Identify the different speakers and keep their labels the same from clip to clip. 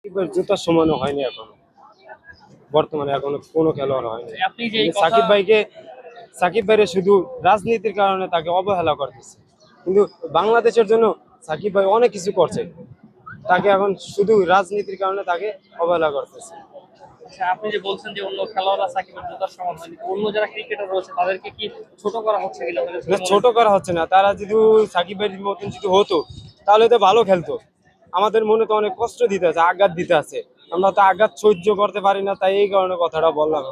Speaker 1: সাকিবের জুতার সমানও হয়নি এখনো, বর্তমানে এখনো কোনো খেলোয়াড় হয়নি।
Speaker 2: আপনি যে এই কথা
Speaker 1: সাকিব ভাইরে শুধু রাজনীতির কারণে তাকে অবহেলা করতেছে, কিন্তু বাংলাদেশের জন্য সাকিব ভাই অনেক কিছু করছে, তাকে এখন শুধু রাজনীতির কারণে তাকে অবহেলা করতেছে।
Speaker 2: আচ্ছা, আপনি যে বলছেন যে অন্য খেলোয়াড়রা সাকিবের জুতার সমান হয়নি, তো অন্য যারা ক্রিকেটার রয়েছে তাদেরকে কি ছোট করা হচ্ছে কিনা আপনাদের
Speaker 1: না,
Speaker 2: কাছে মনে
Speaker 1: ছোট করা হচ্ছে না, তারা যদি সাকিব ভাইয়ের মতন যদি হতো তাহলে তো ভালো খেলতো। আমাদের মনে তো অনেক কষ্ট দিতে আছে, আঘাত দিতে আছে, আমরা তো আঘাত সহ্য করতে পারি না, তাই এই কারণে কথাটা বললাম।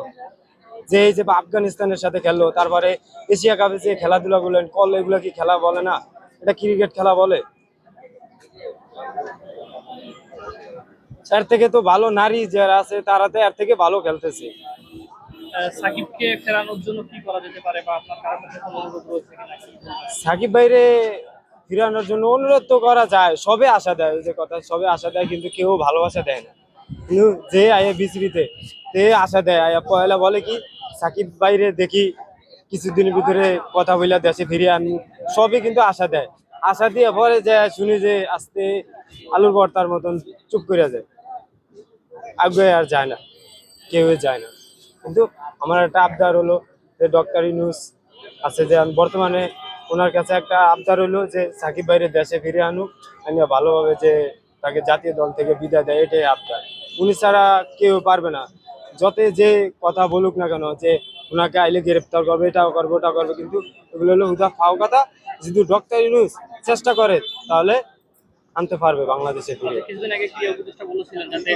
Speaker 1: যে এই যে আফগানিস্তানের সাথে খেললো, তারপরে এশিয়া কাপে যে খেলাধুলা গুলো করলো, এগুলো কি খেলা বলে না? এটা ক্রিকেট খেলা বলে? এর থেকে তো ভালো নারী যারা আছে তারা তো এর থেকে ভালো খেলতেছে।
Speaker 2: সাকিবকে ফেরানোর জন্য কি করা যেতে পারে, বা আপনার কারো কাছে কোনো অনুরোধ রয়েছে কিনা কি বলবেন?
Speaker 1: সাকিব ভাইরে ফিরানোর জন্য অনুরোধ তো করা যায়, সবে আশা দেয়, ওই যে কথা, সবে আশা দেয়, কিন্তু কেউ ভালোবাসা দেয় না। কিন্তু যে আয়া বিসিবিতে তে আশা দেয়, আয়া পয়লা বলে কি সাকিব ভাইরে দেখি কিছুদিনের ভিতরে কথা বইলা দেশে ফিরে আমি, সবই কিন্তু আশা দেয়। আশা দিয়ে পরে যে শুনি যে আস্তে আলুর ভর্তার মতন চুপ করে যায়, আগে আর যায় না, কেউ যায় না। কিন্তু আমার একটা আবদার হলো যে ডক্টর ইউনূস আছে যে বর্তমানে, ওনার কাছে একটা আবদার হলো যে সাকিব ভাইরে দেশে ফিরে আনুক, আনিয়া ভালোভাবে যে তাকে জাতীয় দল থেকে বিদায় দেয়, এটাই আবদার। উনি ছাড়া কেউ পারবে না, যত যে কথা বলুক না কেন যে ওনাকে আইলে গ্রেপ্তার করবে, এটাও করবে ওটা করবে, কিন্তু এগুলো হলো হুদা ফাও কথা। যদি ডক্টর ইউনূস চেষ্টা করে তাহলে আনতে পারবে বাংলাদেশে ফিরে।
Speaker 2: আপনি কিছুদিন আগে ক্রীড়া উপদেষ্টা বলেছিলেন যাতে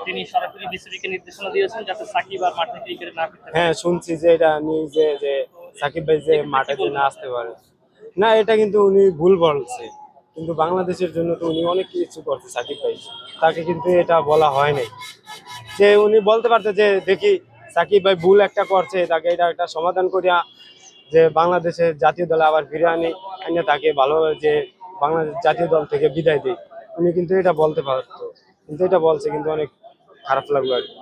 Speaker 2: তিনি সরাসরি বিসিবিকে নির্দেশনা দিয়েছেন যাতে সাকিব আর মাঠে ক্রিকেটে না ফিরতে পারে।
Speaker 1: হ্যাঁ, শুনছি যে এটা নিউজে যে সাকিব ভাই যে মাঠে যে না আসতে পারে। না, এটা কিন্তু উনি ভুল বলছে, কিন্তু বাংলাদেশের জন্য তো উনি অনেক কিছু করছে সাকিব ভাই, তাকে কিন্তু এটা বলা হয় নাই। যে উনি বলতে পারতে যে দেখি সাকিব ভাই ভুল একটা করছে, তাকে এটা একটা সমাধান করিয়া যে বাংলাদেশের জাতীয় দলে আবার ফিরে আনি, আনিয়া তাকে ভালোভাবে যে বাংলাদেশ জাতীয় দল থেকে বিদায় দিই, উনি কিন্তু এটা বলতে পারতো, কিন্তু এটা বলছে, কিন্তু অনেক খারাপ লাগলো আর কি।